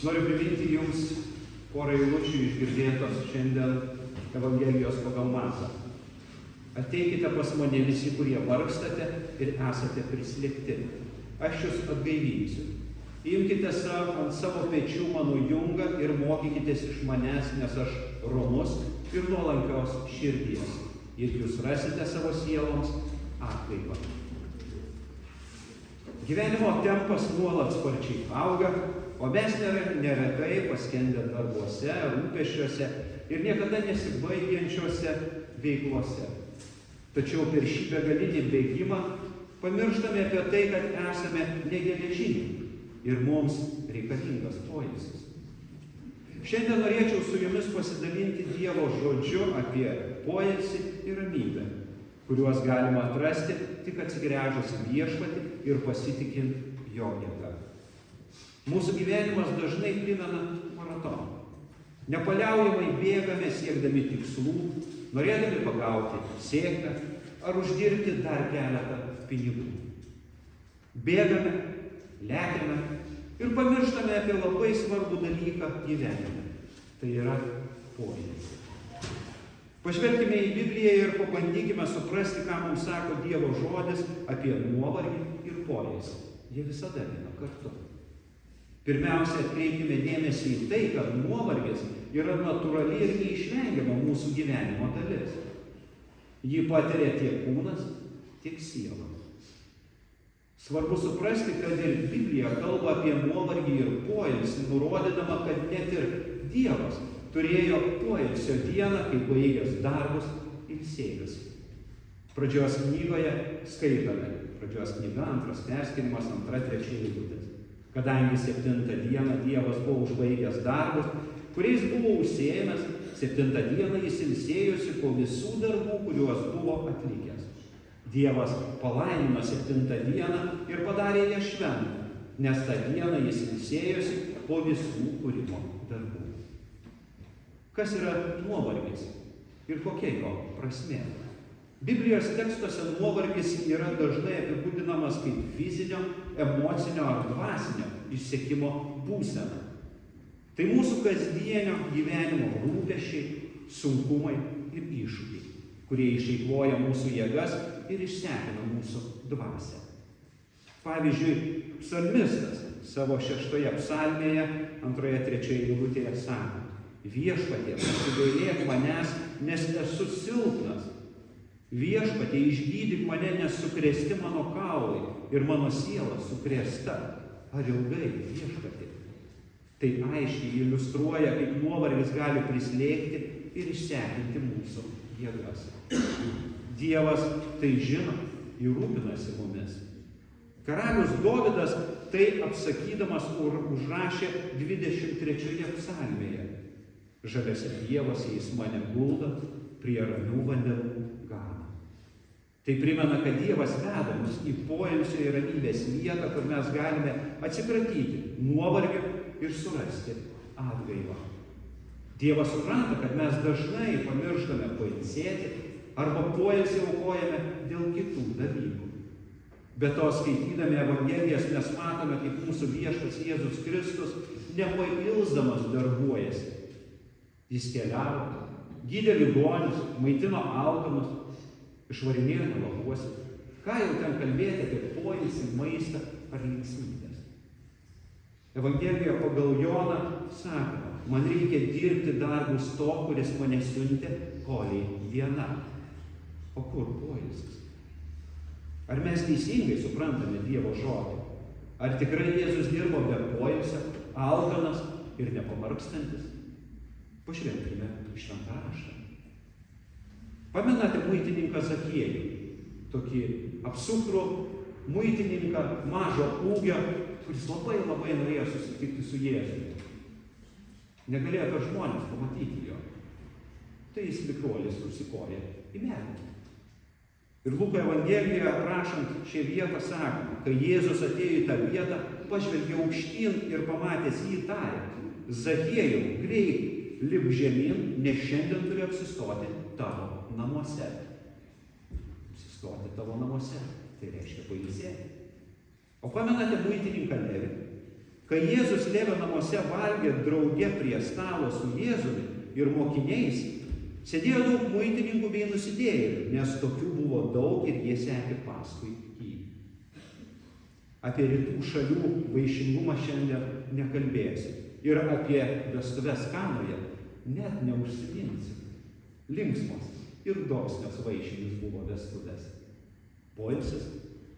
Noriu priminti jums porą eilučių išgirdėtos šiandien Evangelijos pagal Matą. Ateikite pas mane visi, kurie vargstate ir esate prislėgti. Aš jūs atgaivinsiu. Imkite ant savo pečių mano jungą ir mokykitės iš manęs, nes aš romus ir nuolankios širdies. Ir jūs rasite savo sieloms atgaivą. Gyvenimo tempas nuolat sparčiai auga, o mes neretai paskendę darbuose, rūpesčiuose ir niekada nesibaigiančiose veiklose. Tačiau per šį begalinį bėgimą pamirštame apie tai, kad esame negeležiniai ir mums reikalingas poilsis. Šiandien norėčiau su jumis pasidalinti Dievo žodžiu apie poilsį ir ramybę, kuriuos galima atrasti tik atsigręžus į Viešpatį ir pasitikint jo jėga. Mūsų gyvenimas dažnai primena maratoną. Nepaliaujamai bėgame siekdami tikslų, norėdami pagauti sėkmę ar uždirbti dar keletą pinigų. Bėgame, lekiame ir pamirštame apie labai svarbų dalyką gyvenime. Tai yra poilsis. Pažvelkime į Bibliją ir pabandykime suprasti, ką mums sako Dievo žodis apie nuovargį ir poilsį. Jie visada eina kartu. Pirmiausia, atkreipkime dėmesį į tai, kad nuovargis yra natūrali ir neišvengiama mūsų gyvenimo dalis. Jį patiria tiek kūnas, tiek siela. Svarbu suprasti, kad ir Biblija kalba apie nuovargį ir poilsį, nurodydama, kad net ir Dievas turėjo poilsio dieną, kai baigęs darbus ilsėjosi. Pradžios knygoje skaitome, pradžios knyga, 2 perskirimas, 2-3 eilutės. Kadangi 7 dieną Dievas buvo užbaigęs darbus, kuriais buvo užsiėmęs, 7 dieną jis ilsėjosi po visų darbų, kuriuos buvo atlikęs. Dievas palaimino 7 dieną ir padarė ją šventą, nes tą dieną jis ilsėjosi po visų kūrimo darbų. Kas yra nuovargis ir kokia jo prasmė? Biblijos tekstuose nuovargis yra dažnai apibūdinamas kaip fizinio, emocinio ar dvasinio išsekimo būsena. Tai mūsų kasdienio gyvenimo rūpesčiai, sunkumai ir iššūkiai, kurie išeikvoja mūsų jėgas ir išsekina mūsų dvasią. Pavyzdžiui, psalmistas savo 6 psalmėje 2-3 eilutėje sako: Viešpatie, pasigailėk manęs, nes esu silpnas. Viešpatie, išgydyk mane, nes sukrėsti mano kaulai ir mano siela sukrėsta. Ar ilgai, Viešpatie? Tai aiškiai iliustruoja, kaip nuovargis gali prislėgti ir išsekinti mūsų jėgas. Dievas tai žino ir rūpinasi mumis. Karalius Dovydas tai apsakydamas užrašė 23 psalmėje: Žaliose pievose jis mane guldo, prie ramių vandenų gano. Tai primena, kad Dievas veda mus į poilsio ir ramybės vietą, kur mes galime atsikratyti nuovargio ir surasti atgaivą. Dievas supranta, kad mes dažnai pamirštame pailsėti arba poilsį aukojame dėl kitų dalykų. Be to, skaitydami Evangelijas, mes matome, kaip mūsų viešpats Jėzus Kristus nepailsdamas darbuojasi. Jis keliavo, gydė ligonius, maitino alkanus, išvarinėjo nelabuosius. Ką jau ten kalbėti apie poilsį, maistą ar linksmybes? Evangelijoje pagal Joną sakoma: man reikia dirbti darbus to, kuris mane siuntė, kolei diena. O kur poilsis? Ar mes teisingai suprantame Dievo žodį? Ar tikrai Jėzus dirbo be poilsio, alkanas ir nepavargstantis? Pažvelkime į Šventą raštą. Pamenate muitininką Zachiejų, tokį apsukrų muitininką mažo ūgio, kuris labai norėjo susitikti su Jėzumi. Negalėjo per žmonės pamatyti jo. Tai jis likrolis užsikoja į medį. Ir Luko Evangelijoje aprašant šią vietą sakoma, kai Jėzus atėjo į tą vietą, pažvelgė aukštyn ir pamatęs jį tarė: Zachiejau, greit, lipk žemyn, nes šiandien turi apsistoti tavo namuose. Apsistoti tavo namuose, tai reiškia pailsėti. O pamenate muitininką Levį? Kai Jėzus Levio namuose valgė drauge prie stalo su Jėzumi ir mokiniais, sėdėjo daug muitininkų bei nusidėjėlių, nes tokių buvo daug ir jie sekė paskui jį. Apie rytų šalių vaišingumą šiandien nekalbėsiu. Ir apie vestuves Kanoje net neužsiminsiu. Linksmos ir dosnios vaišinius buvo vestuvės. Poilsis,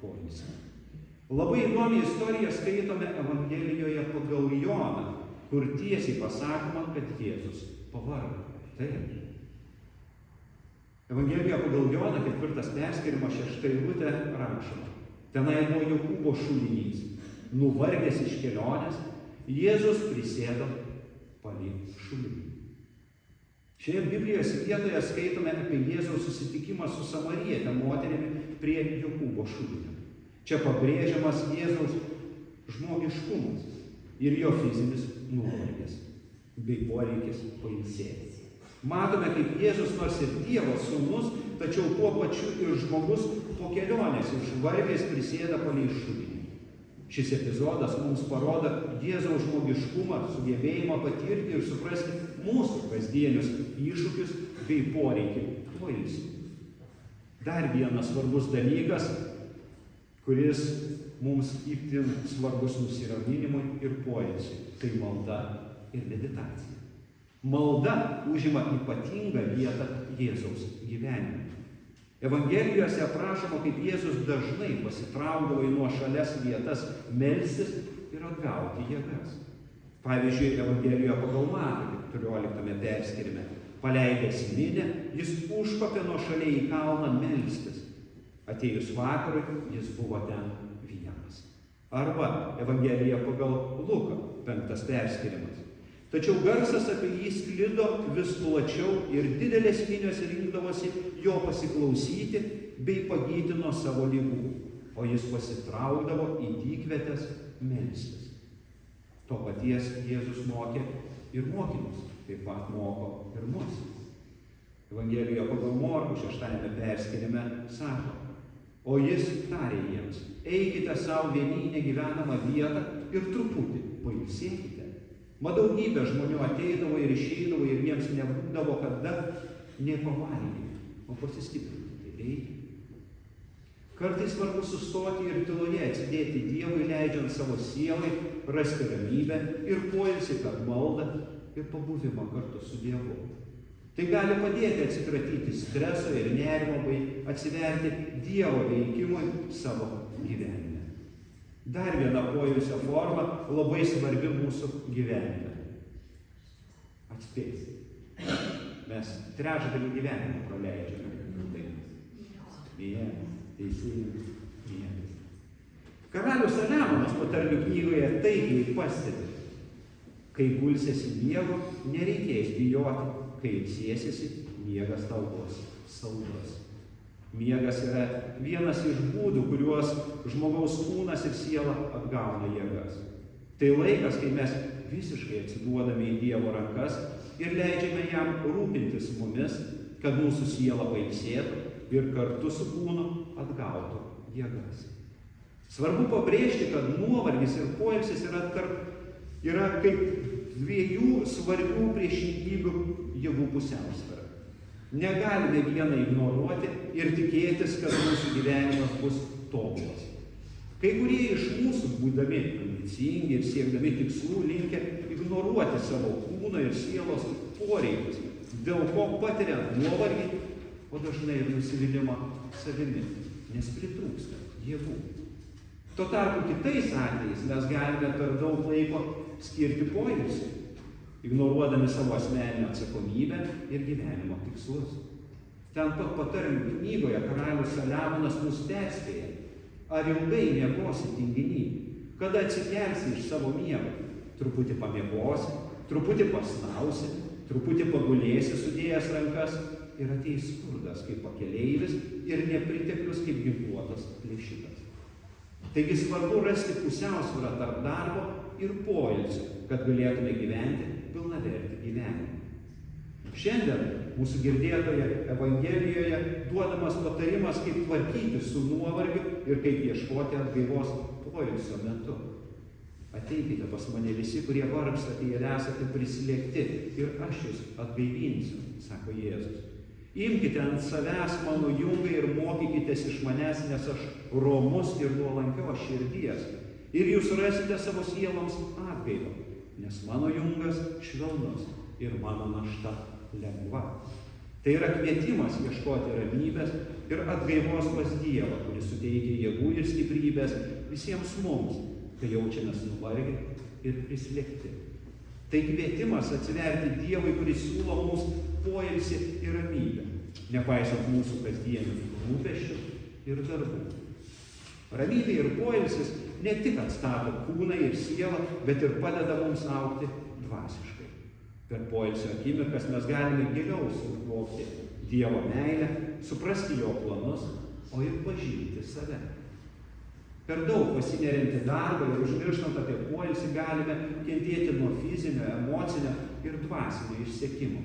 poilsis. Labai įdomi istorija skaitome Evangelijoje pagal Joną, kur tiesiai pasakoma, kad Jėzus pavargo. Taip. Evangelijoje pagal Joną 4 perskirimas 6 eilutė rašoma. Tenai buvo Jokūbo šulinys. Nuvargęs iš kelionės, Jėzus prisėdo palei šulinį. Šioje Biblijos vietoje skaitome apie Jėzaus susitikimą su samariete moterimi prie Jokūbo šulinio. Čia pabrėžiamas Jėzaus žmogiškumas ir jo fizinis nuovargis bei poreikis pailsėti. Matome, kaip Jėzus nors ir Dievo sūnus, tačiau tuo pačiu ir žmogus po kelionės išvargęs prisėda palei šulinį. Šis epizodas mums parodo Jėzaus žmogiškumą, sugebėjimą patirti ir suprasti mūsų kasdienius iššūkius bei poreikį poilsį. Dar vienas svarbus dalykas, kuris mums itin svarbus nusiraminimui ir poilsiui, tai malda ir meditacija. Malda užima ypatingą vietą Jėzaus gyvenime. Evangelijose aprašoma, kaip Jėzus dažnai pasitraukdavo į nuošalias vietas melstis ir atgauti jėgas. Pavyzdžiui, Evangelijoje pagal Matą 14 perskirime, paleidęs minią, jis užkopė nuošaliai į kalną melstis. Atėjus vakarui, jis buvo ten vienas. Arba Evangelija pagal Luką 5 perskirimas. Tačiau garsas apie jį sklido vis plačiau ir didelės minios rinkdavosi jo pasiklausyti bei pagydyti nuo savo ligų, o jis pasitraukdavo į dykvietes melstis. To paties Jėzus mokė ir mokinius, taip pat moko ir mus. Evangelijoje pagal Morkų 6 perskirime sako, o jis tarė jiems, eikite savo vieni į negyvenamą vietą ir truputį pailsėkite. Mat daugybė žmonių ateidavo ir išeidavo ir jiems nebūdavo kada nepavalgyti, o pasistiprinti. Tai reikia. Kartais svarbu sustoti ir tyloje atsidėti Dievui, leidžiant savo sielai rasti ramybę ir poilsį per maldą ir pabuvimą kartu su Dievu. Tai gali padėti atsikratyti streso ir nerimo bei atsiverti Dievo veikimui savo gyvenime. Dar viena poilsio forma labai svarbi mūsų gyvenime. Atspėsi. Mes trečdalį gyvenimą praleidžiame. Vienas, teisingas, vienas. Karalius Saliamonas patarlių knygoje taigiai pastebi, kai gulsiesi miego, nereikės bijoti, kai ilsėsiesi, miegas tau bus saugus. Miegas yra vienas iš būdų, kuriuos žmogaus kūnas ir siela atgauna jėgas. Tai laikas, kai mes visiškai atsiduodame į Dievo rankas ir leidžiame jam rūpintis mumis, kad mūsų siela pailsėtų ir kartu su kūnu atgautų jėgas. Svarbu pabrėžti, kad nuovargis ir poilsis yra kaip dviejų svarbių priešingybių jėgų pusiausvyra. Negalime vieną ignoruoti ir tikėtis, kad mūsų gyvenimas bus tobulas. Kai kurie iš mūsų, būdami ambicingi ir siekdami tikslų, linkę ignoruoti savo kūno ir sielos poreikius, dėl ko patiriant nuovargį, o dažnai ir nusivylimą savimi, nes pritrūksta jėgų. Tuo tarpu kitais atvejais mes galime per daug laiko skirti poilsiui, ignoruodami savo asmeninę atsakomybę ir gyvenimo tikslus. Ten pat patarlių knygoje karalius Saliamonas mus perspėja, ar ilgai miegosi tinginy, kada atsikelsi iš savo miego, truputį pamiegosi, truputį pasnausi, truputį pagulėsi sudėjęs rankas ir ateis skurdas kaip pakeleivis ir nepriteklius kaip ginkluotas plėšikas. Taigi svarbu rasti pusiausvyrą tarp darbo ir poilsio, kad galėtume gyventi pilnavertį gyvenimą. Šiandien mūsų girdėtoje Evangelijoje duodamas patarimas, kaip tvarkyti su nuovargiu ir kaip ieškoti atgaivos poilsio metu. Ateikite pas mane visi, kurie vargstate ir esate prislėgti, ir aš jūs atgaivinsiu, sako Jėzus. Imkite ant savęs mano jungą ir mokykitės iš manęs, nes aš romus ir nuolankios širdies. Ir jūs rasite savo sieloms atgaivą, nes mano jungas švelnus ir mano našta lengva. Tai yra kvietimas ieškoti ramybės ir atgaivos pas Dievą, kuris suteikia jėgų ir stiprybės visiems mums, kai jaučiamės nuvargę ir prislėgti. Tai kvietimas atsiverti Dievui, kuris siūlo mums poilsį ir ramybę, nepaisant mūsų kasdienių rūpesčių ir darbų. Ramybė ir poilsis ne tik atstato kūną ir sielą, bet ir padeda mums augti dvasiškai. Per poilsio akimirkas mes galime giliau suvokti Dievo meilę, suprasti jo planus, o ir pažinti save. Per daug pasineriant į darbą ir užmirštant apie poilsį galime kentėti nuo fizinio, emocinio ir dvasinio išsekimo.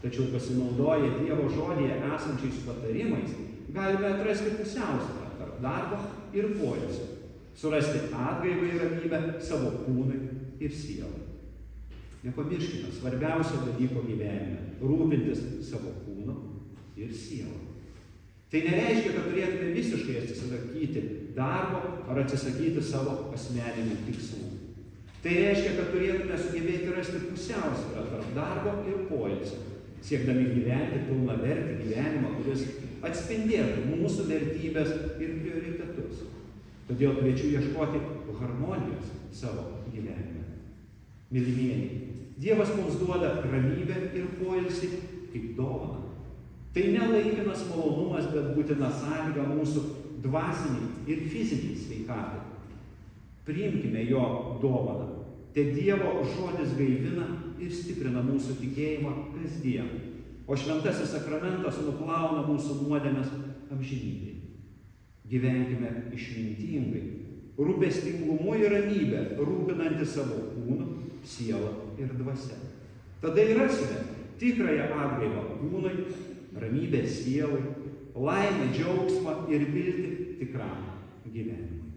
Tačiau pasinaudoję Dievo žodyje esančiais patarimais, galime atrasti pusiausvyrą tarp darbo ir poilsio, surasti atgaivą ir ramybę savo kūnui ir sielai. Nepamirškime svarbiausio dalyko gyvenime – rūpintis savo kūnu ir sielą. Tai nereiškia, kad turėtume visiškai atsisakyti darbo ar atsisakyti savo asmeninių tikslų. Tai reiškia, kad turėtume sugebėti rasti pusiausvyrą tarp darbo ir poilsio, siekdami gyventi pilnavertį gyvenimą, kuris atspindėtų mūsų vertybės ir prioritetus. Todėl kviečiu ieškoti harmonijos savo gyvenime. Mylimieji, Dievas mums duoda ramybę ir poilsį kaip dovaną. Tai ne laikinas malonumas, bet būtina sąlyga mūsų dvasiniai ir fiziniai sveikatai. Priimkime jo dovaną. Te Dievo žodis gaivina ir stiprina mūsų tikėjimą kasdien, o šventasis sakramentas nuplauna mūsų nuodėmes amžinybei. Gyvenkime išmintingai, rūpestingumu ir ramybę, rūpinantį savo kūnu, sielą ir dvasią. Tada ir rasime tikrąją atgaivą kūnui, ramybę sielai, laimę, džiaugsmą ir viltį tikram gyvenimui.